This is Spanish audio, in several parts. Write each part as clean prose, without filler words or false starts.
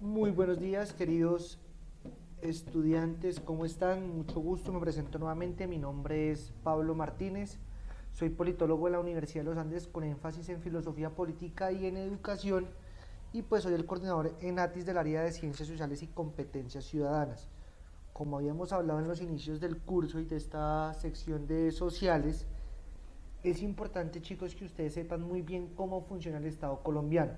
Muy buenos días, queridos estudiantes, ¿cómo están? Mucho gusto, me presento nuevamente, mi nombre es Pablo Martínez, soy politólogo de la Universidad de los Andes con énfasis en filosofía política y en educación y pues soy el coordinador en ATIS del área de Ciencias Sociales y Competencias Ciudadanas. Como habíamos hablado en los inicios del curso y de esta sección de sociales, es importante, chicos, que ustedes sepan muy bien cómo funciona el Estado colombiano.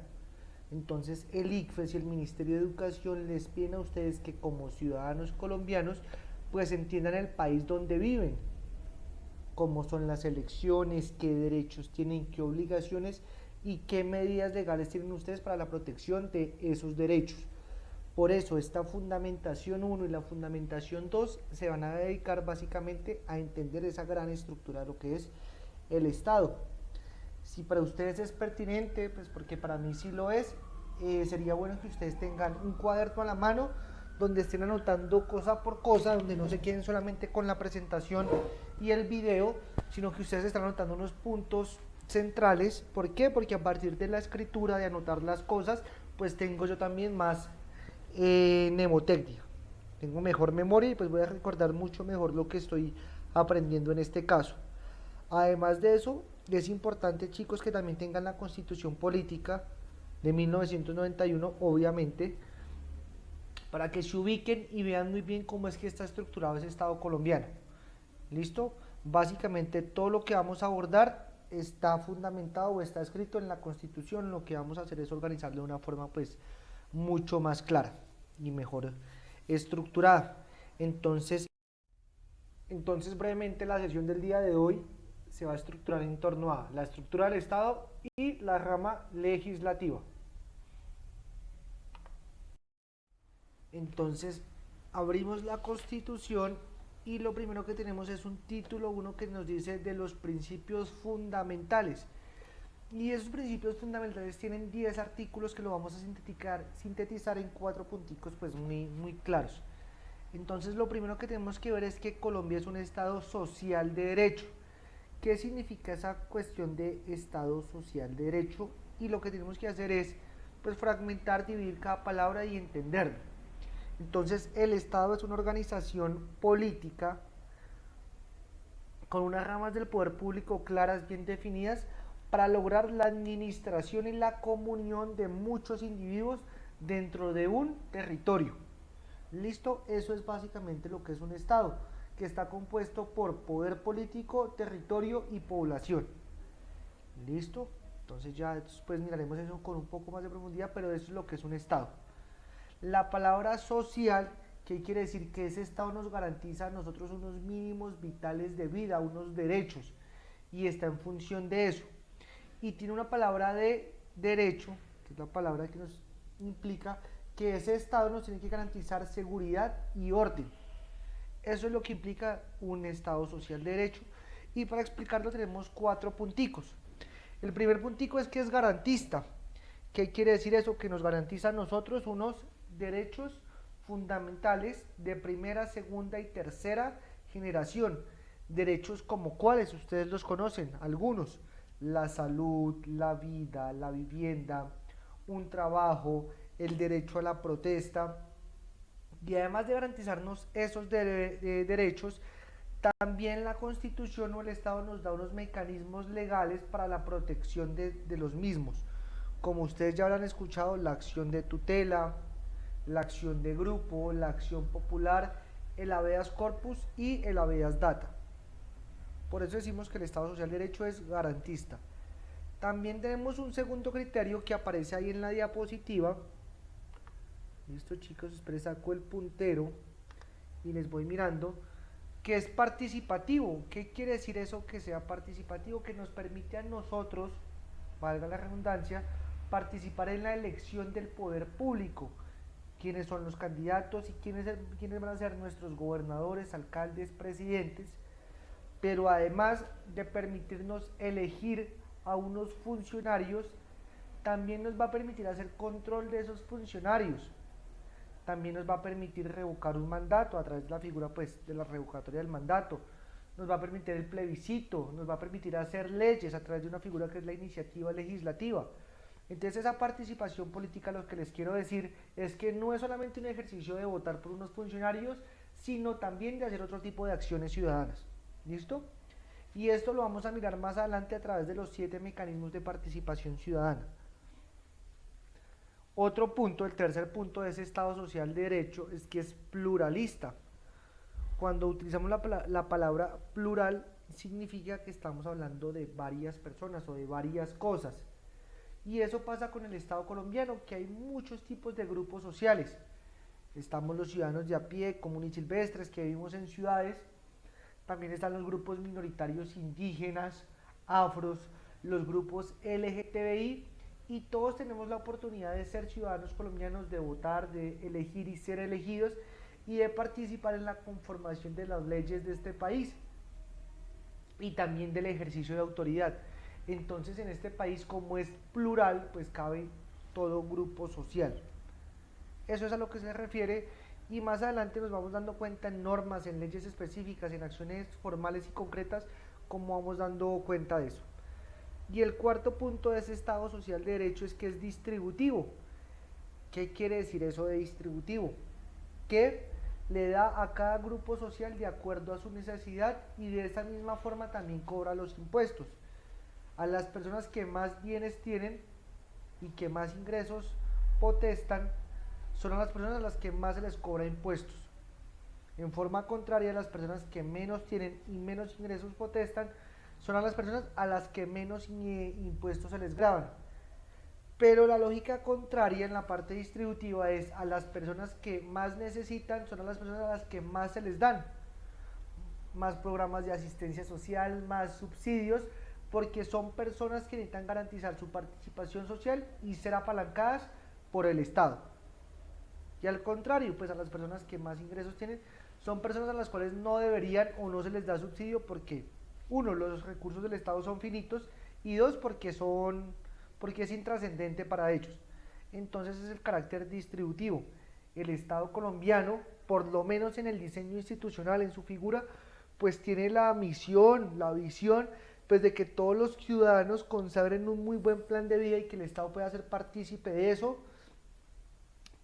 Entonces el ICFES y el Ministerio de Educación les piden a ustedes que como ciudadanos colombianos pues entiendan el país donde viven, cómo son las elecciones, qué derechos tienen, qué obligaciones y qué medidas legales tienen ustedes para la protección de esos derechos. Por eso esta fundamentación uno y la fundamentación 2 se van a dedicar básicamente a entender esa gran estructura de lo que es el Estado. Si para ustedes es pertinente, pues porque para mí sí lo es, sería bueno que ustedes tengan un cuaderno a la mano donde estén anotando cosa por cosa, donde no se queden solamente con la presentación y el video, sino que ustedes están anotando unos puntos centrales. ¿Por qué? Porque a partir de la escritura, de anotar las cosas, pues tengo yo también más mnemotecnia. Tengo mejor memoria y pues voy a recordar mucho mejor lo que estoy aprendiendo en este caso. Además de eso, es importante, chicos, que también tengan la constitución política de 1991, obviamente, para que se ubiquen y vean muy bien cómo es que está estructurado ese Estado colombiano. ¿Listo? Básicamente todo lo que vamos a abordar está fundamentado o está escrito en la constitución. Lo que vamos a hacer es organizarlo de una forma pues mucho más clara y mejor estructurada. Entonces, entonces, brevemente, la sesión del día de hoy se va a estructurar en torno a la estructura del Estado y la rama legislativa. Entonces, abrimos la Constitución y lo primero que tenemos es un título 1 que nos dice de los principios fundamentales. Y esos principios fundamentales tienen 10 artículos que lo vamos a sintetizar en 4 punticos pues muy claros. Entonces lo primero que tenemos que ver es que Colombia es un Estado social de derecho. ¿Qué significa esa cuestión de Estado social de derecho? Y lo que tenemos que hacer es pues fragmentar, dividir cada palabra y entenderlo. Entonces el Estado es una organización política con unas ramas del poder público claras, bien definidas, para lograr la administración y la comunión de muchos individuos dentro de un territorio. ¿Listo? Eso es básicamente lo que es un Estado, que está compuesto por poder político, territorio y población. ¿Listo? Entonces ya después miraremos eso con un poco más de profundidad, pero eso es lo que es un Estado. La palabra social, ¿qué quiere decir? Que ese Estado nos garantiza a nosotros unos mínimos vitales de vida, unos derechos, y está en función de eso. Y tiene una palabra de derecho, que es la palabra que nos implica que ese Estado nos tiene que garantizar seguridad y orden. Eso es lo que implica un Estado social de derecho. Y para explicarlo tenemos 4 punticos. El primer puntico es que es garantista. ¿Qué quiere decir eso? Que nos garantiza a nosotros unos derechos fundamentales de primera, segunda y tercera generación. Derechos como cuáles, ustedes los conocen, algunos. La salud, la vida, la vivienda, un trabajo, el derecho a la protesta. Y además de garantizarnos esos derechos, también la Constitución o el Estado nos da unos mecanismos legales para la protección de los mismos. Como ustedes ya habrán escuchado, la acción de tutela, la acción de grupo, la acción popular, el habeas corpus y el habeas data. Por eso decimos que el Estado Social de Derecho es garantista. También tenemos un segundo criterio que aparece ahí en la diapositiva. Listo, chicos, esperen, saco el puntero y les voy mirando, que es participativo. ¿Qué quiere decir eso que sea participativo? Que nos permite a nosotros, valga la redundancia, participar en la elección del poder público. Quiénes son los candidatos y quiénes van a ser nuestros gobernadores, alcaldes, presidentes, pero además de permitirnos elegir a unos funcionarios, también nos va a permitir hacer control de esos funcionarios. También nos va a permitir revocar un mandato a través de la figura pues, de la revocatoria del mandato. Nos va a permitir el plebiscito, nos va a permitir hacer leyes a través de una figura que es la iniciativa legislativa. Entonces esa participación política, lo que les quiero decir es que no es solamente un ejercicio de votar por unos funcionarios, sino también de hacer otro tipo de acciones ciudadanas. ¿Listo? Y esto lo vamos a mirar más adelante a través de los 7 mecanismos de participación ciudadana. Otro punto, el tercer punto de ese Estado social de derecho es que es pluralista. Cuando utilizamos la palabra plural, significa que estamos hablando de varias personas o de varias cosas. Y eso pasa con el Estado colombiano, que hay muchos tipos de grupos sociales. Estamos los ciudadanos de a pie, comunes y silvestres, que vivimos en ciudades. También están los grupos minoritarios indígenas, afros, los grupos LGTBI, y todos tenemos la oportunidad de ser ciudadanos colombianos, de votar, de elegir y ser elegidos, y de participar en la conformación de las leyes de este país y también del ejercicio de autoridad. Entonces en este país, como es plural, pues cabe todo grupo social. Eso es a lo que se refiere, y más adelante nos vamos dando cuenta en normas, en leyes específicas, en acciones formales y concretas, cómo vamos dando cuenta de eso. Y el cuarto punto de ese Estado social de derecho es que es distributivo. ¿Qué quiere decir eso de distributivo? Que le da a cada grupo social de acuerdo a su necesidad, y de esa misma forma también cobra los impuestos. A las personas que más bienes tienen y que más ingresos potestan, son a las personas a las que más se les cobra impuestos. En forma contraria, las personas que menos tienen y menos ingresos potestan, son a las personas a las que menos impuestos se les graban. Pero la lógica contraria en la parte distributiva es: a las personas que más necesitan, son a las personas a las que más se les dan más programas de asistencia social, más subsidios, porque son personas que necesitan garantizar su participación social y ser apalancadas por el Estado. Y al contrario, pues a las personas que más ingresos tienen, son personas a las cuales no deberían o no se les da subsidio, porque uno, los recursos del Estado son finitos, y dos, porque es intrascendente para ellos. Entonces es el carácter distributivo. El Estado colombiano, por lo menos en el diseño institucional, en su figura, pues tiene la misión, la visión, pues de que todos los ciudadanos consagren un muy buen plan de vida y que el Estado pueda ser partícipe de eso,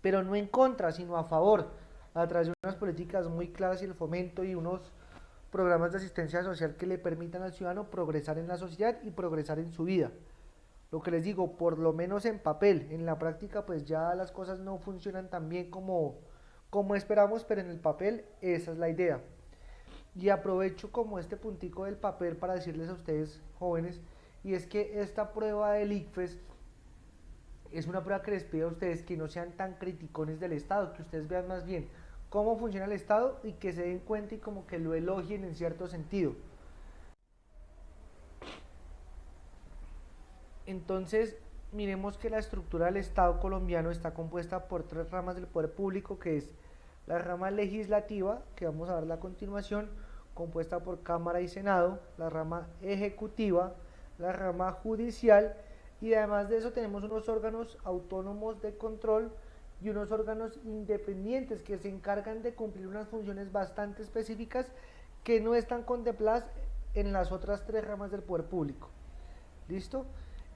pero no en contra, sino a favor, a través de unas políticas muy claras y el fomento y unos programas de asistencia social que le permitan al ciudadano progresar en la sociedad y progresar en su vida. Lo que les digo, por lo menos en papel. En la práctica pues ya las cosas no funcionan tan bien como esperamos, pero en el papel esa es la idea. Y aprovecho como este puntico del papel para decirles a ustedes, jóvenes, y es que esta prueba del ICFES es una prueba que les pide a ustedes que no sean tan criticones del Estado, que ustedes vean más bien cómo funciona el Estado y que se den cuenta y como que lo elogien en cierto sentido. Entonces, miremos que la estructura del Estado colombiano está compuesta por 3 ramas del poder público, que es la rama legislativa, que vamos a ver a continuación, compuesta por Cámara y Senado; la rama ejecutiva; la rama judicial, y además de eso tenemos unos órganos autónomos de control y unos órganos independientes que se encargan de cumplir unas funciones bastante específicas que no están contempladas en las otras 3 ramas del poder público. ¿Listo?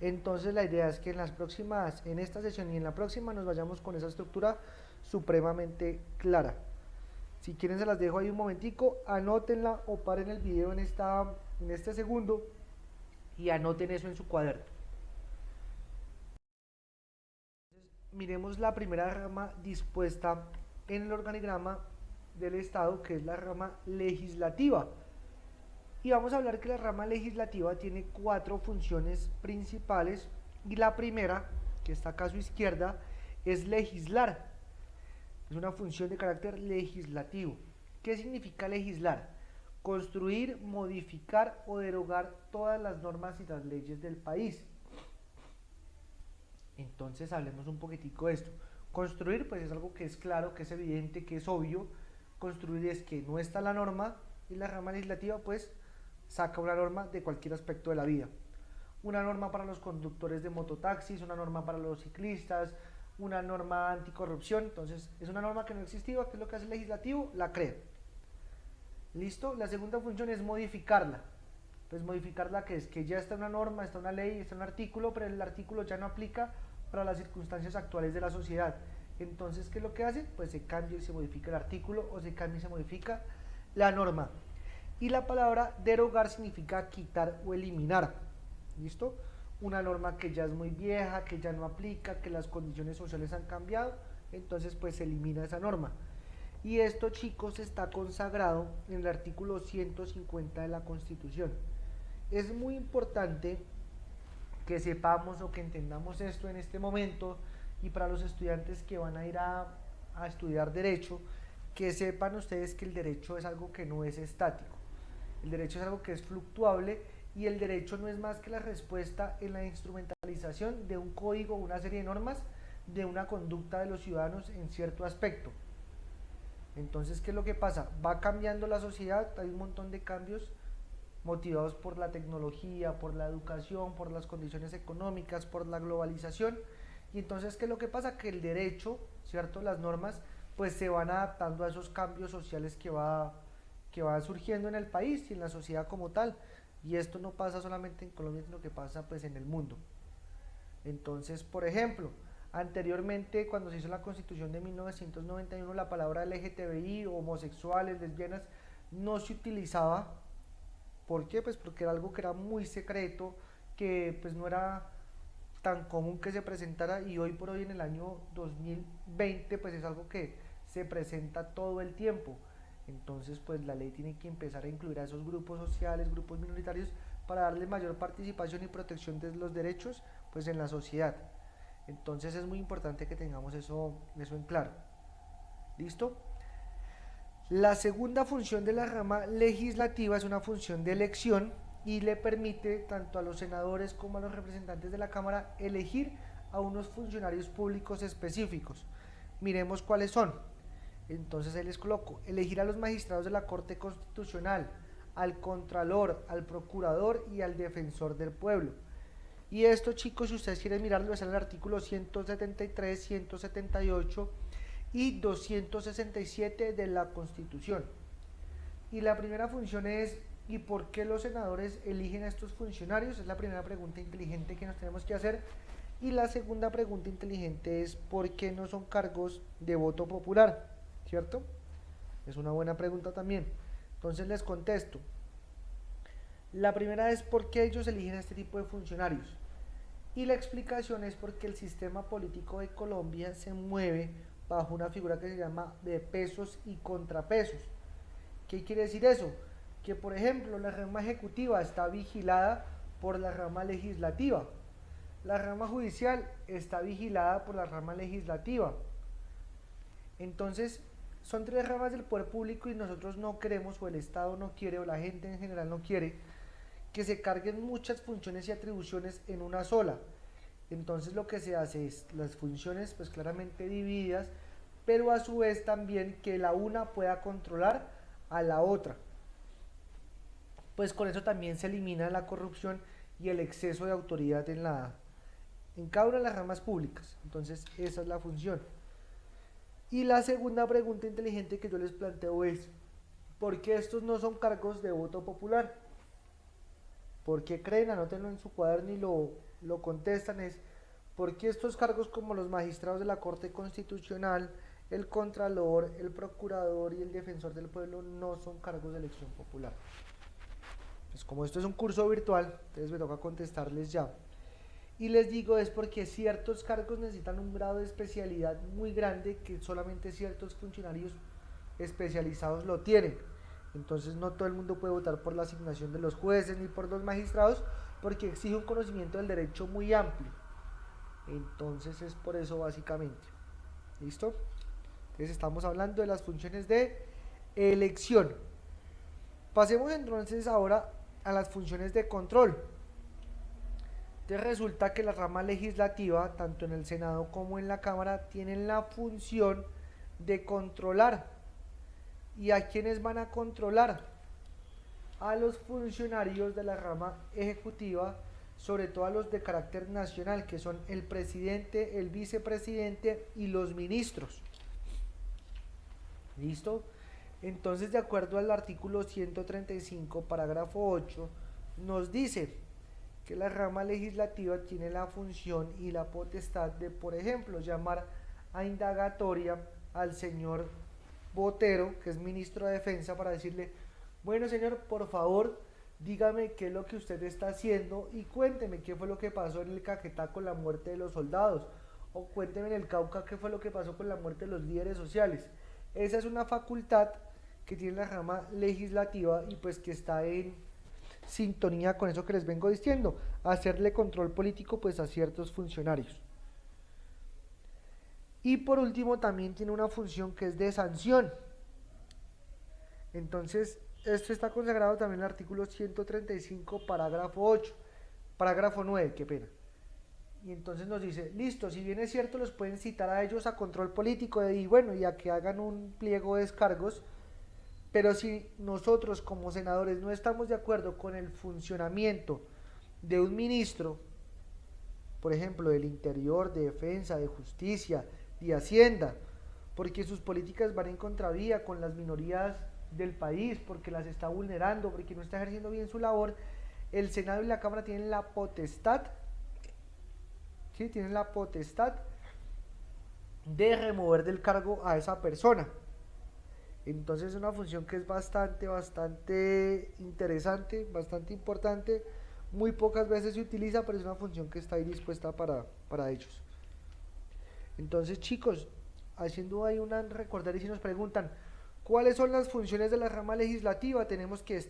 Entonces la idea es que en esta sesión y en la próxima nos vayamos con esa estructura supremamente clara. Si quieren se las dejo ahí un momentico, anótenla o paren el video en este segundo y anoten eso en su cuaderno. Miremos la primera rama dispuesta en el organigrama del Estado, que es la rama legislativa. Y vamos a hablar que la rama legislativa tiene 4 funciones principales, y la primera, que está acá a su izquierda, es legislar. Es una función de carácter legislativo. ¿Qué significa legislar? Construir, modificar o derogar todas las normas y las leyes del país. Entonces hablemos un poquitico de esto. Construir pues es algo que es claro, que es evidente, que es obvio. Construir es que no está la norma, y la rama legislativa pues saca una norma de cualquier aspecto de la vida. Una norma para los conductores de mototaxis, una norma para los ciclistas, una norma anticorrupción. Entonces es una norma que no existía. ¿Qué es lo que hace el legislativo? La crea. ¿Listo? La segunda función es modificarla. Pues modificarla que es que ya está una norma, está una ley, está un artículo, pero el artículo ya no aplica para las circunstancias actuales de la sociedad. Entonces, ¿qué es lo que hace? Pues se cambia y se modifica el artículo o se cambia y se modifica la norma. Y la palabra derogar significa quitar o eliminar. ¿Listo? Una norma que ya es muy vieja, que ya no aplica, que las condiciones sociales han cambiado, entonces pues se elimina esa norma. Y esto, chicos, está consagrado en el artículo 150 de la Constitución. Es muy importante que sepamos o que entendamos esto en este momento, y para los estudiantes que van a ir a estudiar derecho, que sepan ustedes que el derecho es algo que no es estático. El derecho es algo que es fluctuable, y el derecho no es más que la respuesta en la instrumentalización de un código, una serie de normas, de una conducta de los ciudadanos en cierto aspecto. Entonces, ¿qué es lo que pasa? Va cambiando la sociedad, hay un montón de cambios motivados por la tecnología, por la educación, por las condiciones económicas, por la globalización. Y entonces, ¿qué es lo que pasa? Que el derecho, ¿cierto? Las normas, pues se van adaptando a esos cambios sociales que va surgiendo en el país y en la sociedad como tal. Y esto no pasa solamente en Colombia, sino que pasa pues en el mundo. Entonces, por ejemplo, anteriormente cuando se hizo la Constitución de 1991, la palabra LGTBI, homosexuales, lesbianas, no se utilizaba. ¿Por qué? Pues porque era algo que era muy secreto, que pues no era tan común que se presentara, y hoy por hoy en el año 2020 pues es algo que se presenta todo el tiempo. Entonces pues la ley tiene que empezar a incluir a esos grupos sociales, grupos minoritarios, para darle mayor participación y protección de los derechos pues en la sociedad. Entonces es muy importante que tengamos eso en claro. ¿Listo? La segunda función de la rama legislativa es una función de elección, y le permite tanto a los senadores como a los representantes de la Cámara elegir a unos funcionarios públicos específicos. Miremos cuáles son. Entonces ahí les coloco: elegir a los magistrados de la Corte Constitucional, al Contralor, al Procurador y al Defensor del Pueblo. Y esto, chicos, si ustedes quieren mirarlo, es en el artículo 173, 178 y 267 de la Constitución. Y la primera función es: ¿y por qué los senadores eligen a estos funcionarios? Es la primera pregunta inteligente que nos tenemos que hacer. Y la segunda pregunta inteligente es: ¿por qué no son cargos de voto popular? ¿Cierto? Es una buena pregunta también. Entonces les contesto. La primera es: ¿por qué ellos eligen a este tipo de funcionarios? Y la explicación es porque el sistema político de Colombia se mueve bajo una figura que se llama de pesos y contrapesos. ¿Qué quiere decir eso? Que por ejemplo la rama ejecutiva está vigilada por la rama legislativa, la rama judicial está vigilada por la rama legislativa. Entonces son tres ramas del poder público, y nosotros no queremos, o el Estado no quiere, o la gente en general no quiere, que se carguen muchas funciones y atribuciones en una sola. Entonces lo que se hace es las funciones pues claramente divididas, pero a su vez también que la una pueda controlar a la otra. Pues con eso también se elimina la corrupción y el exceso de autoridad en cada una de las ramas públicas. Entonces esa es la función. Y la segunda pregunta inteligente que yo les planteo es: ¿por qué estos no son cargos de voto popular? ¿Por qué creen? Anótenlo en su cuaderno y lo contestan. Es: ¿por qué estos cargos como los magistrados de la Corte Constitucional, el Contralor, el Procurador y el Defensor del Pueblo no son cargos de elección popular? Pues como esto es un curso virtual, entonces me toca contestarles ya. Y les digo, es porque ciertos cargos necesitan un grado de especialidad muy grande que solamente ciertos funcionarios especializados lo tienen. Entonces no todo el mundo puede votar por la asignación de los jueces ni por los magistrados, porque exige un conocimiento del derecho muy amplio. Entonces es por eso básicamente. ¿Listo? Entonces estamos hablando de las funciones de elección. Pasemos entonces ahora a las funciones de control. Entonces resulta que la rama legislativa, tanto en el Senado como en la Cámara, tienen la función de controlar. ¿Y a quiénes van a controlar? A los funcionarios de la rama ejecutiva, sobre todo a los de carácter nacional, que son el presidente, el vicepresidente y los ministros. ¿Listo? Entonces, de acuerdo al artículo 135, parágrafo 8, nos dice que la rama legislativa tiene la función y la potestad de, por ejemplo, llamar a indagatoria al señor Botero, que es ministro de Defensa, para decirle, bueno señor, por favor, dígame qué es lo que usted está haciendo y cuénteme qué fue lo que pasó en el Caquetá con la muerte de los soldados, o cuénteme en el Cauca qué fue lo que pasó con la muerte de los líderes sociales. Esa es una facultad que tiene la rama legislativa y pues que está en sintonía con eso que les vengo diciendo, hacerle control político pues a ciertos funcionarios. Y por último también tiene una función que es de sanción. Entonces, esto está consagrado también en el artículo 135, parágrafo 8, parágrafo 9, qué pena. Y entonces nos dice, listo, si bien es cierto, los pueden citar a ellos a control político y bueno, y a que hagan un pliego de descargos, pero si nosotros como senadores no estamos de acuerdo con el funcionamiento de un ministro, por ejemplo, del Interior, de Defensa, de Justicia, de Hacienda, porque sus políticas van en contravía con las minorías del país, porque las está vulnerando, porque no está ejerciendo bien su labor, el Senado y la Cámara tienen la potestad, ¿sí? Tienen la potestad de remover del cargo a esa persona. Entonces es una función que es bastante interesante, bastante importante, muy pocas veces se utiliza, pero es una función que está ahí dispuesta para ellos. Entonces chicos, haciendo ahí una recordar y si nos preguntan, ¿cuáles son las funciones de la rama legislativa? Tenemos que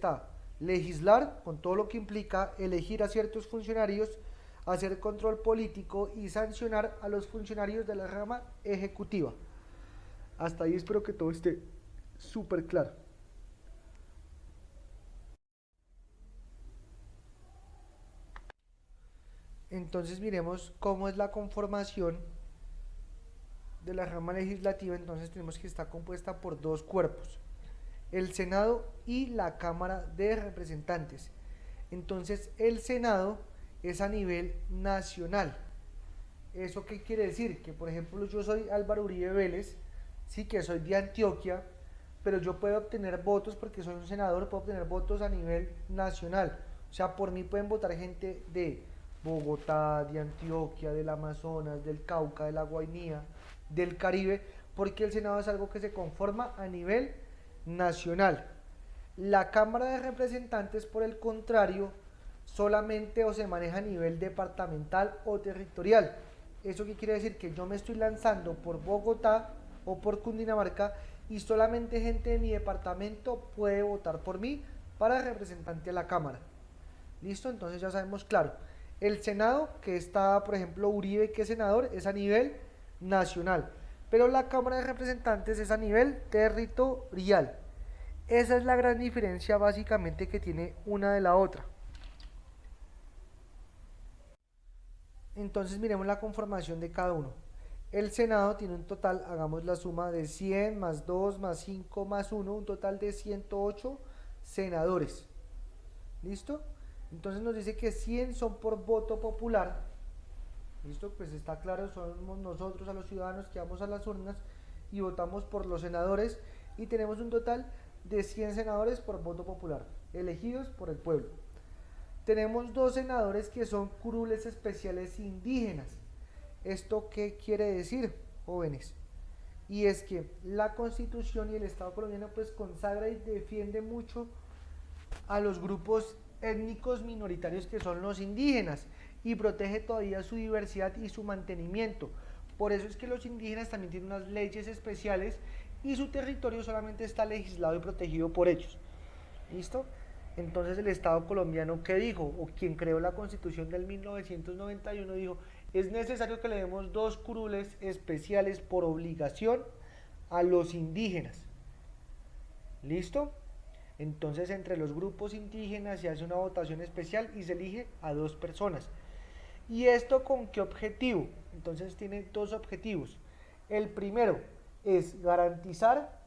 legislar, con todo lo que implica elegir a ciertos funcionarios, hacer control político y sancionar a los funcionarios de la rama ejecutiva. Hasta ahí espero que todo esté súper claro. Entonces miremos cómo es la conformación de la rama legislativa. Entonces tenemos que estar compuesta por dos cuerpos, el Senado y la Cámara de Representantes. Entonces el Senado es a nivel nacional. ¿Eso qué quiere decir? Que por ejemplo yo soy Álvaro Uribe Vélez, sí, que soy de Antioquia, pero yo puedo obtener votos porque soy un senador, puedo obtener votos a nivel nacional. O sea, por mí pueden votar gente de Bogotá, de Antioquia, del Amazonas, del Cauca, de la Guainía, del Caribe, porque el Senado es algo que se conforma a nivel nacional. La Cámara de Representantes, por el contrario, solamente o se maneja a nivel departamental o territorial. ¿Eso qué quiere decir? Que yo me estoy lanzando por Bogotá o por Cundinamarca y solamente gente de mi departamento puede votar por mí para representante a la Cámara. ¿Listo? Entonces ya sabemos, claro, el Senado, que está, por ejemplo, Uribe, que es senador, es a nivel nacional, pero la Cámara de Representantes es a nivel territorial. Esa es la gran diferencia básicamente que tiene una de la otra. Entonces miremos la conformación de cada uno. El Senado tiene un total, hagamos la suma de 100 más 2 más 5 más 1, un total de 108 senadores. ¿Listo? Entonces nos dice que 100 son por voto popular. ¿Listo? Pues está claro, somos nosotros a los ciudadanos que vamos a las urnas y votamos por los senadores y tenemos un total de 100 senadores por voto popular, elegidos por el pueblo. Tenemos 2 senadores que son curules especiales indígenas. ¿Esto qué quiere decir, jóvenes? Y es que la Constitución y el Estado colombiano pues consagra y defiende mucho a los grupos étnicos minoritarios que son los indígenas y protege todavía su diversidad y su mantenimiento. Por eso es que los indígenas también tienen unas leyes especiales y su territorio solamente está legislado y protegido por ellos. ¿Listo? Entonces el Estado colombiano, ¿qué dijo? O quien creó la Constitución del 1991 dijo, es necesario que le demos 2 curules especiales por obligación a los indígenas. ¿Listo? Entonces entre los grupos indígenas se hace una votación especial y se elige a 2 personas. ¿Y esto con qué objetivo? Entonces tiene 2 objetivos. El primero es garantizar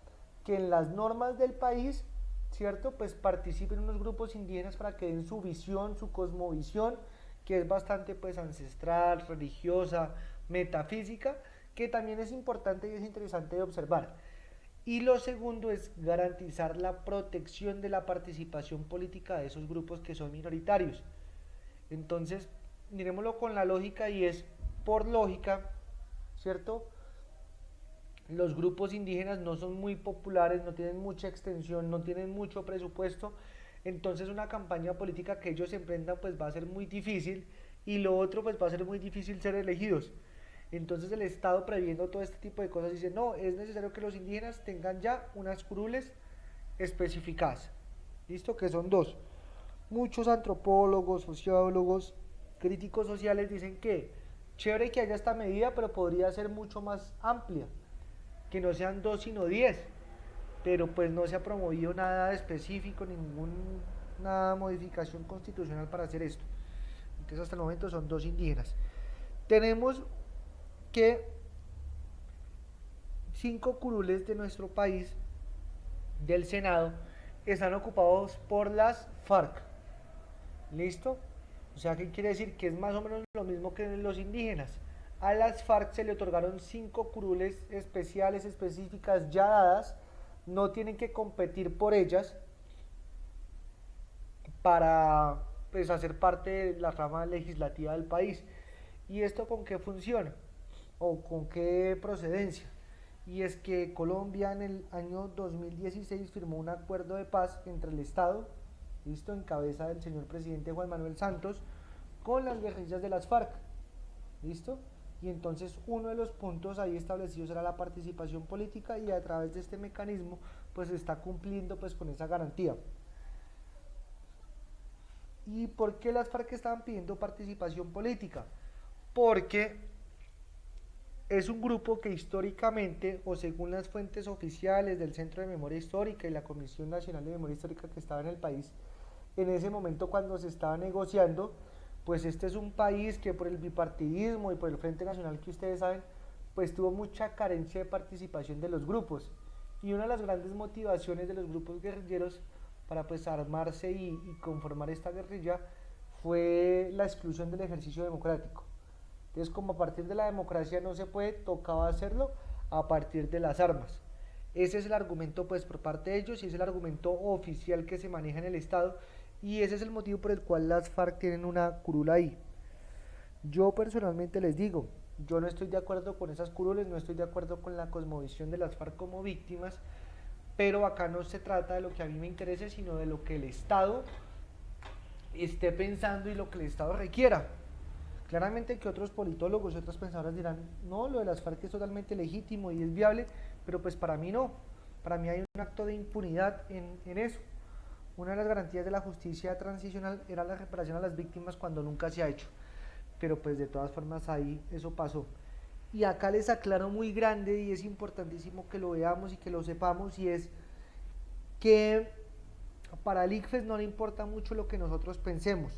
que en las normas del país, ¿cierto? Pues participen unos grupos indígenas para que den su visión, su cosmovisión, que es bastante pues ancestral, religiosa, metafísica, que también es importante y es interesante de observar. Y lo segundo es garantizar la protección de la participación política de esos grupos que son minoritarios. Entonces, miremoslo con la lógica y es por lógica, ¿cierto? Los grupos indígenas no son muy populares, no tienen mucha extensión, no tienen mucho presupuesto, entonces una campaña política que ellos emprendan pues va a ser muy difícil y lo otro pues va a ser muy difícil ser elegidos. Entonces el Estado previendo todo este tipo de cosas dice, no, es necesario que los indígenas tengan ya unas curules especificadas. ¿Listo? Que son dos. Muchos antropólogos, sociólogos, críticos sociales dicen que chévere que haya esta medida, pero podría ser mucho más amplia, que no sean 2 sino 10, pero pues no se ha promovido nada específico, ninguna modificación constitucional para hacer esto. Entonces hasta el momento son 2 indígenas. Tenemos que 5 curules de nuestro país, del Senado, están ocupados por las FARC. ¿Listo? O sea, ¿qué quiere decir? Que es más o menos lo mismo que los indígenas. A las FARC se le otorgaron 5 curules especiales, específicas, ya dadas, no tienen que competir por ellas para pues, hacer parte de la rama legislativa del país. ¿Y esto con qué funciona? ¿O con qué procedencia? Y es que Colombia en el año 2016 firmó un acuerdo de paz entre el Estado, listo, en cabeza del señor presidente Juan Manuel Santos, con las guerrillas de las FARC, listo. Y entonces uno de los puntos ahí establecidos era la participación política y a través de este mecanismo pues se está cumpliendo pues con esa garantía. ¿Y por qué las FARC estaban pidiendo participación política? Porque es un grupo que históricamente, o según las fuentes oficiales del Centro de Memoria Histórica y la Comisión Nacional de Memoria Histórica que estaba en el país, en ese momento cuando se estaba negociando, pues este es un país que por el bipartidismo y por el Frente Nacional que ustedes saben, pues tuvo mucha carencia de participación de los grupos. Y una de las grandes motivaciones de los grupos guerrilleros para pues armarse y conformar esta guerrilla fue la exclusión del ejercicio democrático. Entonces, como a partir de la democracia no se puede, tocaba hacerlo a partir de las armas. Ese es el argumento pues por parte de ellos y es el argumento oficial que se maneja en el Estado y ese es el motivo por el cual las FARC tienen una curula ahí. Yo personalmente les digo, yo no estoy de acuerdo con esas curules, no estoy de acuerdo con la cosmovisión de las FARC como víctimas, pero acá no se trata de lo que a mí me interese, sino de lo que el Estado esté pensando y lo que el Estado requiera. Claramente que otros politólogos y otras pensadoras dirán, no, lo de las FARC es totalmente legítimo y es viable, pero pues para mí no, para mí hay un acto de impunidad en eso. Una de las garantías de la justicia transicional era la reparación a las víctimas cuando nunca se ha hecho, pero pues de todas formas ahí eso pasó. Y acá les aclaro muy grande y es importantísimo que lo veamos y que lo sepamos y es que para el ICFES no le importa mucho lo que nosotros pensemos,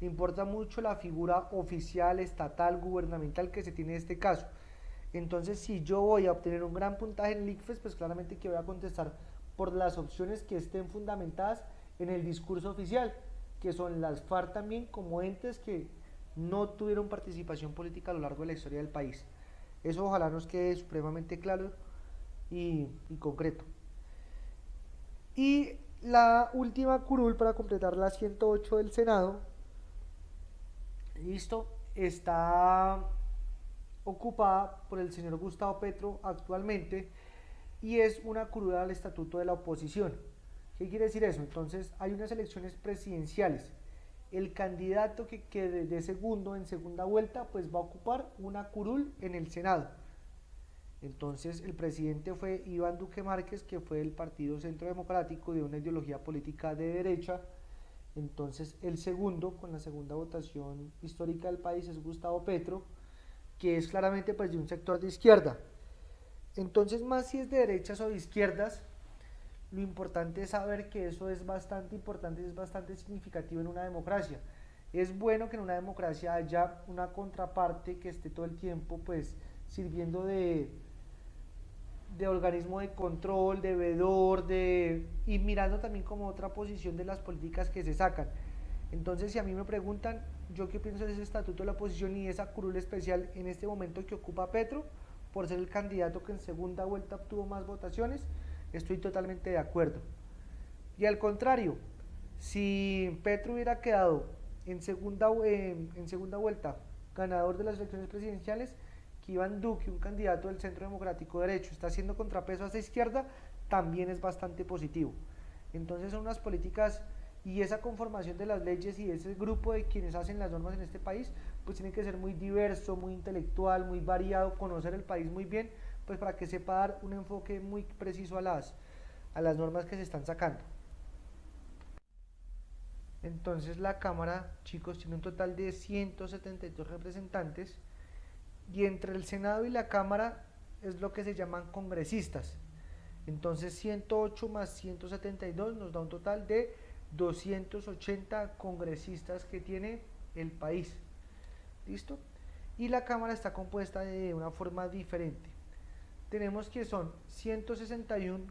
le importa mucho la figura oficial, estatal, gubernamental que se tiene en este caso. Entonces, si yo voy a obtener un gran puntaje en el ICFES, pues claramente que voy a contestar por las opciones que estén fundamentadas en el discurso oficial, que son las FARC también como entes que no tuvieron participación política a lo largo de la historia del país. Eso ojalá nos quede supremamente claro y concreto. Y la última curul para completar la 108 del Senado, listo, está ocupada por el señor Gustavo Petro actualmente y es una curul al estatuto de la oposición. ¿Qué quiere decir eso? Entonces hay unas elecciones presidenciales. El candidato que quede de segundo en segunda vuelta pues va a ocupar una curul en el Senado. Entonces el presidente fue Iván Duque Márquez, que fue del Partido Centro Democrático de una ideología política de derecha. Entonces el segundo, con la segunda votación histórica del país, es Gustavo Petro, que es claramente pues de un sector de izquierda. Entonces, más si es de derechas o de izquierdas, lo importante es saber que eso es bastante importante y es bastante significativo en una democracia. Es bueno que en una democracia haya una contraparte que esté todo el tiempo pues sirviendo de organismo de control, de veedor, y mirando también como otra posición de las políticas que se sacan. Entonces, si a mí me preguntan, yo qué pienso de ese estatuto de la oposición y esa curul especial en este momento que ocupa Petro, por ser el candidato que en segunda vuelta obtuvo más votaciones, estoy totalmente de acuerdo. Y al contrario, si Petro hubiera quedado en segunda vuelta ganador de las elecciones presidenciales, que Iván Duque, un candidato del Centro Democrático Derecho, está haciendo contrapeso a esa izquierda, también es bastante positivo. Entonces son unas políticas y esa conformación de las leyes y ese grupo de quienes hacen las normas en este país, pues tiene que ser muy diverso, muy intelectual, muy variado, conocer el país muy bien, pues para que sepa dar un enfoque muy preciso a las normas que se están sacando. Entonces la Cámara, chicos, tiene un total de 172 representantes y entre el Senado y la Cámara es lo que se llaman congresistas. Entonces 108 más 172 nos da un total de 280 congresistas que tiene el país. ¿Listo? Y la Cámara está compuesta de una forma diferente. Tenemos que son 161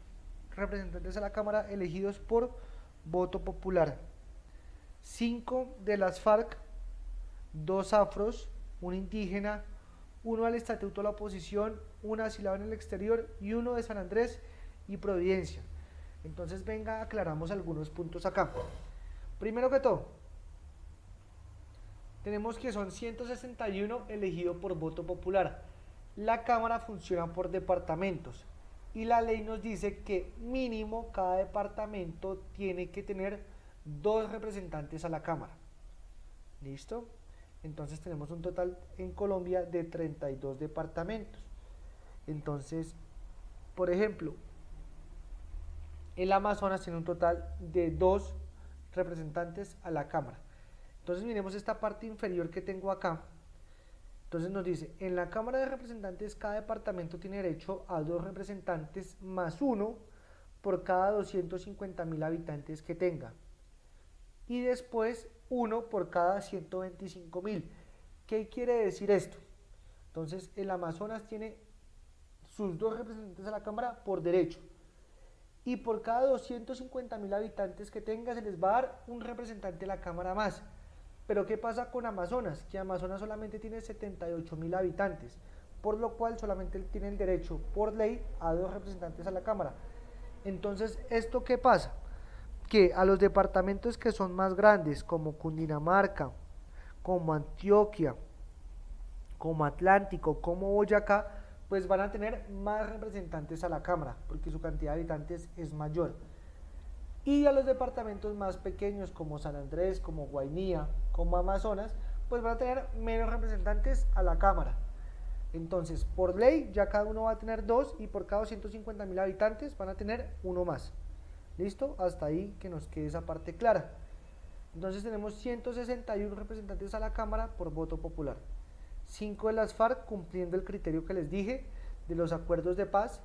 representantes a la Cámara elegidos por voto popular. 5 de las FARC, 2 afros, un indígena, 1 al Estatuto de la Oposición, 1 asilado en el exterior y 1 de San Andrés y Providencia. Entonces venga, aclaramos algunos puntos acá. Primero que todo, tenemos que son 161 elegidos por voto popular. La Cámara funciona por departamentos y la ley nos dice que mínimo cada departamento tiene que tener 2 representantes a la Cámara. ¿Listo? Entonces tenemos un total en Colombia de 32 departamentos. Entonces, por ejemplo, el Amazonas tiene un total de 2 representantes a la Cámara. Entonces miremos esta parte inferior que tengo acá. Entonces nos dice, en la Cámara de Representantes cada departamento tiene derecho a 2 representantes más 1 por cada 250.000 habitantes que tenga. Y después 1 por cada 125.000. ¿Qué quiere decir esto? Entonces el Amazonas tiene sus 2 representantes a la Cámara por derecho. Y por cada 250.000 habitantes que tenga se les va a dar un representante de la Cámara más. Pero ¿qué pasa con Amazonas? Que Amazonas solamente tiene 78.000 habitantes, por lo cual solamente tiene el derecho por ley a 2 representantes a la Cámara. Entonces, ¿esto qué pasa? Que a los departamentos que son más grandes, como Cundinamarca, como Antioquia, como Atlántico, como Boyacá, pues van a tener más representantes a la Cámara, porque su cantidad de habitantes es mayor. Y a los departamentos más pequeños, como San Andrés, como Guainía, como Amazonas, pues van a tener menos representantes a la Cámara. Entonces, por ley, ya cada uno va a tener 2 y por cada 250.000 habitantes van a tener 1 más. ¿Listo? Hasta ahí que nos quede esa parte clara. Entonces tenemos 161 representantes a la Cámara por voto popular. 5 de las FARC cumpliendo el criterio que les dije de los acuerdos de paz.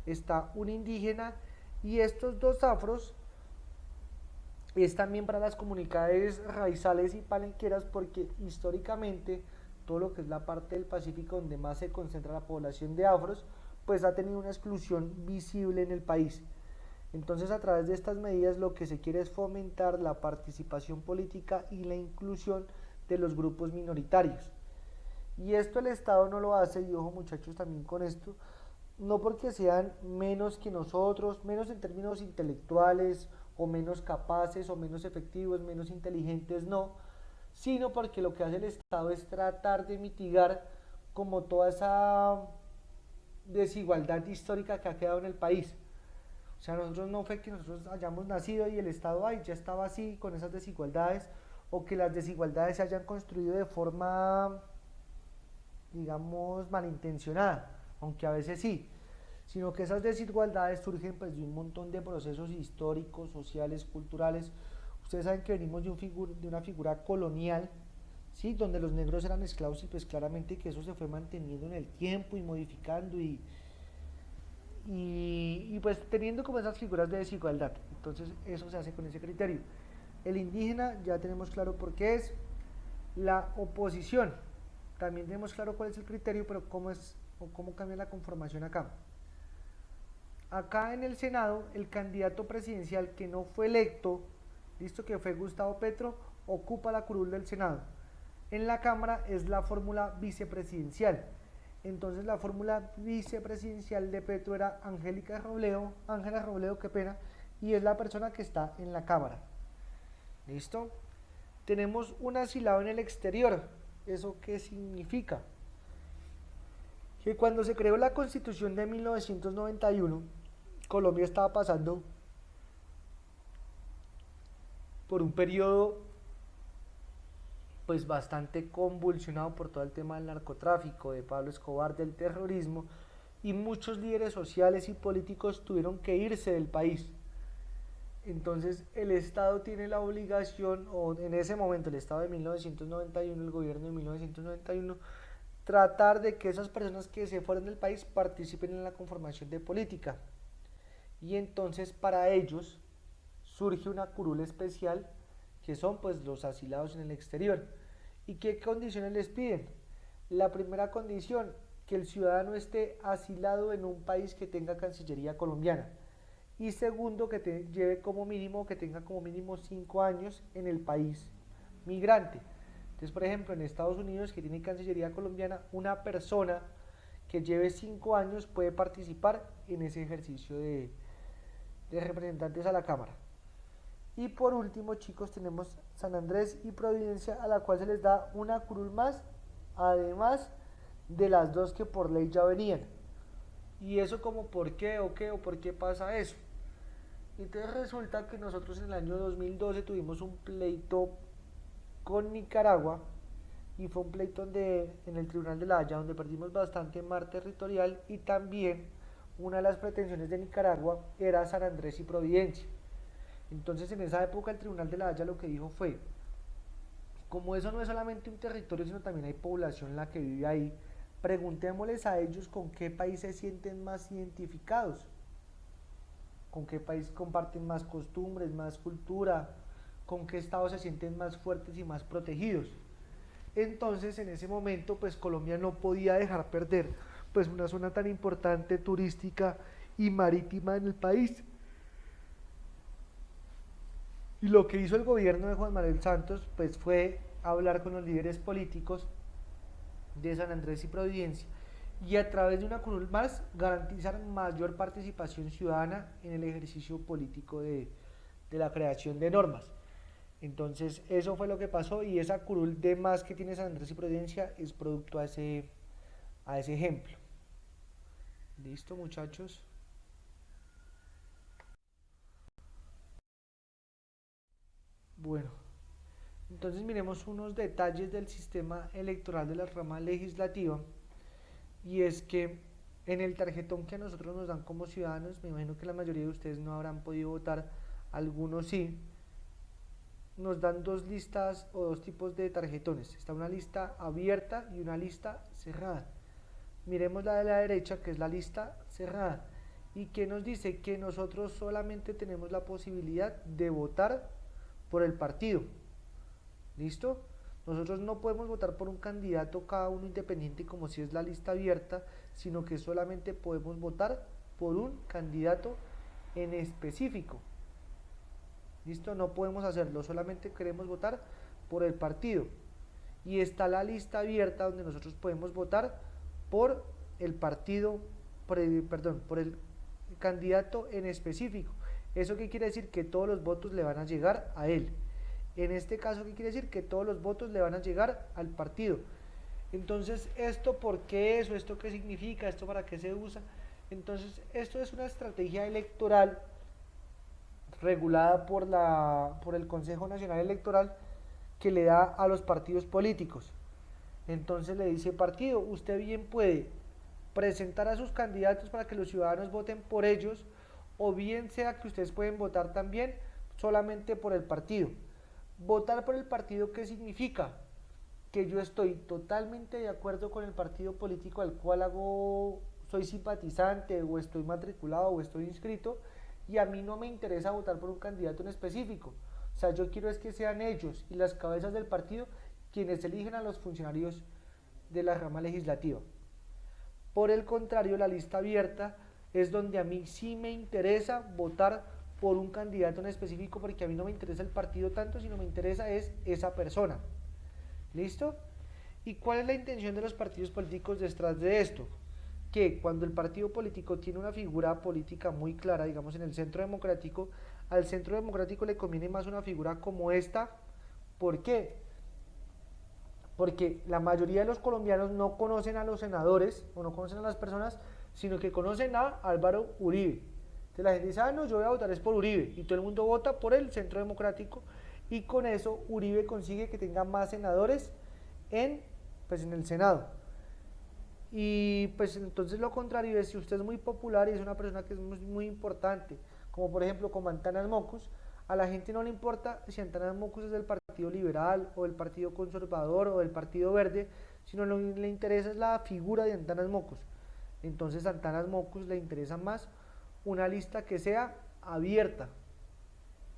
Está un indígena y estos 2 afros es también para las comunidades raizales y palenqueras porque históricamente todo lo que es la parte del Pacífico donde más se concentra la población de afros pues ha tenido una exclusión visible en el país. Entonces a través de estas medidas lo que se quiere es fomentar la participación política y la inclusión de los grupos minoritarios. Y esto el Estado no lo hace, y ojo muchachos también con esto, no porque sean menos que nosotros, menos en términos intelectuales, o menos capaces, o menos efectivos, menos inteligentes, no, sino porque lo que hace el Estado es tratar de mitigar como toda esa desigualdad histórica que ha quedado en el país. O sea, nosotros no fue que nosotros hayamos nacido y el Estado ya estaba así con esas desigualdades, o que las desigualdades se hayan construido de forma, digamos, malintencionada, aunque a veces sí, sino que esas desigualdades surgen pues de un montón de procesos históricos, sociales, culturales. Ustedes saben que venimos de una figura colonial, ¿sí? Donde los negros eran esclavos y pues claramente que eso se fue manteniendo en el tiempo y modificando y pues teniendo como esas figuras de desigualdad. Entonces eso se hace con ese criterio. El indígena ya tenemos claro por qué es. La oposición, también tenemos claro cuál es el criterio, pero cómo cambia la conformación acá. Acá en el Senado, el candidato presidencial que no fue electo, listo, que fue Gustavo Petro, ocupa la curul del Senado. En la Cámara es la fórmula vicepresidencial. Entonces la fórmula vicepresidencial de Petro era Ángela Robledo, qué pena, y es la persona que está en la Cámara. ¿Listo? Tenemos un asilado en el exterior. ¿Eso qué significa? Que cuando se creó la Constitución de 1991, Colombia estaba pasando por un periodo pues bastante convulsionado por todo el tema del narcotráfico, de Pablo Escobar, del terrorismo, y muchos líderes sociales y políticos tuvieron que irse del país. Entonces el Estado tiene la obligación, o en ese momento el Estado de 1991, el gobierno de 1991, tratar de que esas personas que se fueron del país participen en la conformación de política. Y entonces para ellos surge una curul especial, que son pues los asilados en el exterior. ¿Y qué condiciones les piden? La primera condición, que el ciudadano esté asilado en un país que tenga cancillería colombiana. Y segundo, que lleve como mínimo, que tenga como mínimo 5 años en el país migrante. Entonces, por ejemplo, en Estados Unidos, que tiene cancillería colombiana, una persona que lleve 5 años puede participar en ese ejercicio de representantes a la Cámara. Y por último, chicos, tenemos San Andrés y Providencia, a la cual se les da una curul más, además de las dos que por ley ya venían. ¿Y eso como por qué o qué o por qué pasa eso? Entonces resulta que nosotros en el año 2012 tuvimos un pleito con Nicaragua, y fue un pleito en el Tribunal de la Haya, donde perdimos bastante mar territorial, y también una de las pretensiones de Nicaragua era San Andrés y Providencia. Entonces en esa época el Tribunal de la Haya lo que dijo fue, como eso no es solamente un territorio, sino también hay población la que vive ahí, preguntémosles a ellos con qué país se sienten más identificados, con qué país comparten más costumbres, más cultura, con qué estado se sienten más fuertes y más protegidos. Entonces en ese momento pues Colombia no podía dejar perder pues una zona tan importante turística y marítima en el país. Y lo que hizo el gobierno de Juan Manuel Santos pues fue hablar con los líderes políticos de San Andrés y Providencia, y a través de una curul más garantizar mayor participación ciudadana en el ejercicio político de la creación de normas. Entonces eso fue lo que pasó, y esa curul de más que tiene San Andrés y Providencia es producto a ese ejemplo. ¿Listo, muchachos? Bueno, entonces miremos unos detalles del sistema electoral de la rama legislativa, y es que en el tarjetón que a nosotros nos dan como ciudadanos, me imagino que la mayoría de ustedes no habrán podido votar, algunos sí, nos dan dos listas o dos tipos de tarjetones. Está una lista abierta y una lista cerrada. Miremos la de la derecha, que es la lista cerrada, y que nos dice que nosotros solamente tenemos la posibilidad de votar por el partido. ¿Listo? Nosotros no podemos votar por un candidato cada uno independiente como si es la lista abierta, sino que solamente podemos votar por un candidato en específico. ¿Listo? No podemos hacerlo, solamente queremos votar por el partido. Y está la lista abierta, donde nosotros podemos votar por el partido, por el candidato en específico. ¿Eso qué quiere decir? Que todos los votos le van a llegar a él. En este caso, ¿qué quiere decir? Que todos los votos le van a llegar al partido. Entonces, ¿esto por qué es? ¿Esto qué significa? ¿Esto para qué se usa? Entonces, esto es una estrategia electoral regulada por el Consejo Nacional Electoral, que le da a los partidos políticos. Entonces le dice: partido, usted bien puede presentar a sus candidatos para que los ciudadanos voten por ellos, o bien sea que ustedes pueden votar también solamente por el partido. Votar por el partido, ¿qué significa? Que yo estoy totalmente de acuerdo con el partido político al cual soy simpatizante, o estoy matriculado, o estoy inscrito, y a mí no me interesa votar por un candidato en específico. O sea, yo quiero es que sean ellos y las cabezas del partido quienes eligen a los funcionarios de la rama legislativa. Por el contrario, la lista abierta es donde a mí sí me interesa votar por un candidato en específico, porque a mí no me interesa el partido tanto, sino me interesa es esa persona. ¿Listo? ¿Y cuál es la intención de los partidos políticos detrás de esto? Que cuando el partido político tiene una figura política muy clara, digamos en el centro democrático, al centro democrático le conviene más una figura como esta. ¿Por qué? Porque la mayoría de los colombianos no conocen a los senadores o no conocen a las personas, sino que conocen a Álvaro Uribe. Entonces la gente dice, ah, no, yo voy a votar es por Uribe, y todo el mundo vota por el centro democrático, y con eso Uribe consigue que tenga más senadores en, pues, en el Senado. Y pues entonces lo contrario es si usted es muy popular y es una persona que es muy importante, como por ejemplo como Antanas Mocus, a la gente no le importa si Antanas Mocus es del Partido Liberal o del Partido Conservador o del Partido Verde, sino lo que le interesa es la figura de Antanas Mocus. Entonces a Antanas Mocus le interesa más una lista que sea abierta.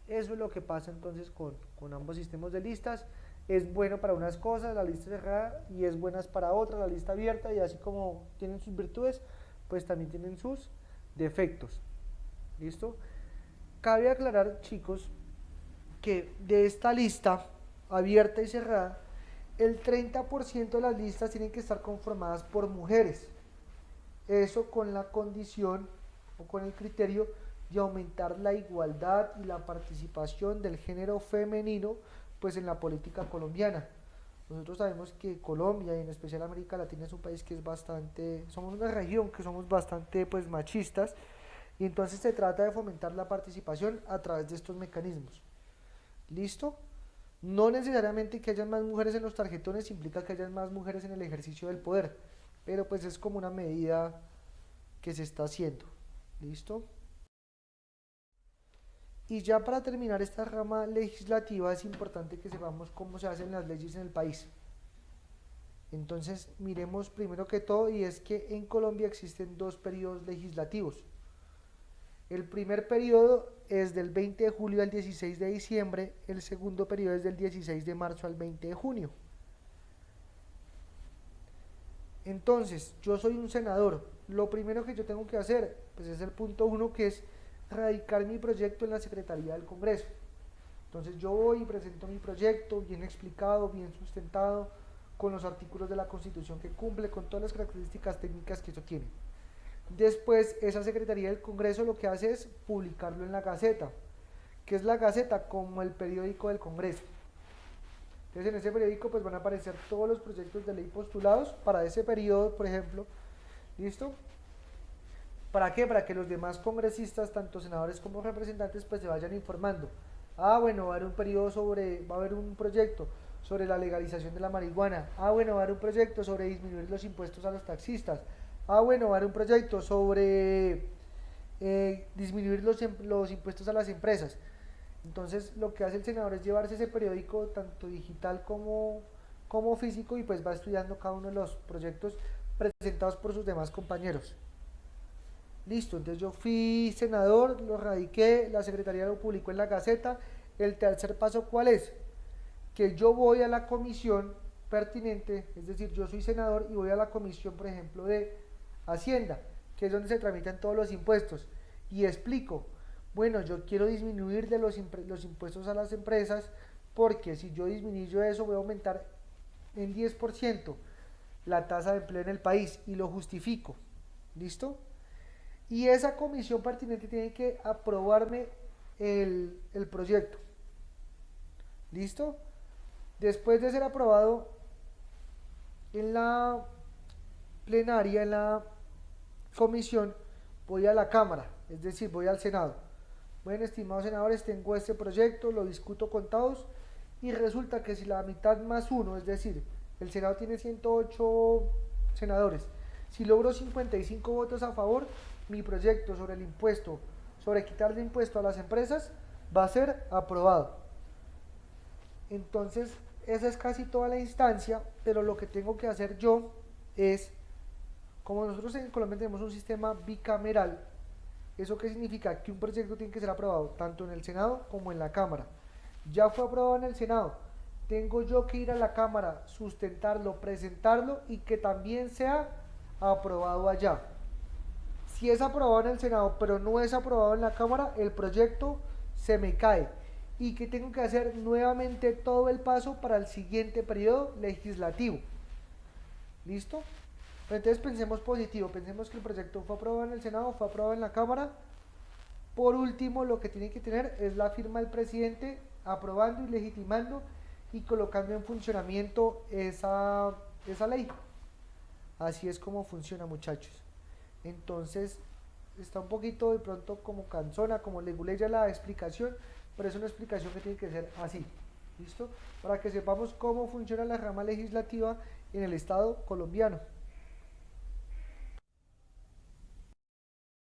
Eso es lo que pasa entonces con ambos sistemas de listas. Es bueno para unas cosas la lista cerrada y es buena para otras la lista abierta, y así como tienen sus virtudes, pues también tienen sus defectos. ¿Listo? Cabe aclarar, chicos, que de esta lista abierta y cerrada, el 30% de las listas tienen que estar conformadas por mujeres. Eso con la condición o con el criterio de aumentar la igualdad y la participación del género femenino pues en la política colombiana. Nosotros sabemos que Colombia y en especial América Latina es un país que es bastante, somos una región que somos bastante pues machistas, y entonces se trata de fomentar la participación a través de estos mecanismos. ¿Listo? No necesariamente que hayan más mujeres en los tarjetones implica que hayan más mujeres en el ejercicio del poder, pero pues es como una medida que se está haciendo. ¿Listo? Y ya para terminar esta rama legislativa es importante que sepamos cómo se hacen las leyes en el país. Entonces miremos primero que todo, y es que en Colombia existen dos periodos legislativos. El primer periodo es del 20 de julio al 16 de diciembre, el segundo periodo es del 16 de marzo al 20 de junio. Entonces, yo soy un senador, lo primero que yo tengo que hacer pues es el punto 1, que es radicar mi proyecto en la Secretaría del Congreso. Entonces yo voy y presento mi proyecto bien explicado, bien sustentado, con los artículos de la Constitución que cumple, con todas las características técnicas que eso tiene. Después esa Secretaría del Congreso lo que hace es publicarlo en la Gaceta. ¿Qué es la Gaceta? Como el periódico del Congreso. Entonces en ese periódico pues van a aparecer todos los proyectos de ley postulados para ese periodo, por ejemplo. ¿Listo? ¿Para qué? Para que los demás congresistas, tanto senadores como representantes, pues se vayan informando. Ah, bueno, va a haber un proyecto sobre la legalización de la marihuana. Ah, bueno, va a haber un proyecto sobre disminuir los impuestos a los taxistas. Ah, bueno, va a haber un proyecto sobre disminuir los impuestos a las empresas. Entonces, lo que hace el senador es llevarse ese periódico, tanto digital como físico, y pues va estudiando cada uno de los proyectos presentados por sus demás compañeros. Listo, entonces yo fui senador, lo radiqué, la Secretaría lo publicó en la Gaceta. El tercer paso, ¿cuál es? Que yo voy a la comisión pertinente, es decir, yo soy senador y voy a la comisión, por ejemplo, de Hacienda, que es donde se tramitan todos los impuestos, y explico, bueno, yo quiero disminuir de los impuestos a las empresas, porque si yo disminuyo eso voy a aumentar en 10% la tasa de empleo en el país, y lo justifico. ¿Listo? Y esa comisión pertinente tiene que aprobarme el proyecto. ¿Listo? Después de ser aprobado en la plenaria, en la comisión, voy a la Cámara, es decir, voy al Senado. Bueno, estimados senadores, tengo este proyecto, lo discuto con todos, y resulta que si la mitad más uno, es decir, el Senado tiene 108 senadores, si logro 55 votos a favor, mi proyecto sobre el impuesto, sobre quitarle impuesto a las empresas, va a ser aprobado. Entonces, esa es casi toda la instancia, pero lo que tengo que hacer yo es, como nosotros en Colombia tenemos un sistema bicameral, ¿eso qué significa? Que un proyecto tiene que ser aprobado tanto en el Senado como en la Cámara. Ya fue aprobado en el Senado, tengo yo que ir a la Cámara, sustentarlo, presentarlo, y que también sea aprobado allá. Si es aprobado en el Senado pero no es aprobado en la Cámara, el proyecto se me cae, y que tengo que hacer nuevamente todo el paso para el siguiente periodo legislativo. ¿Listo? Pero entonces pensemos positivo, pensemos que el proyecto fue aprobado en el Senado, fue aprobado en la Cámara. Por último, lo que tiene que tener es la firma del presidente aprobando y legitimando y colocando en funcionamiento esa ley. Así es como funciona, muchachos. Entonces, está un poquito de pronto como cansona, como leguleya la explicación, pero es una explicación que tiene que ser así. ¿Listo? Para que sepamos cómo funciona la rama legislativa en el Estado colombiano.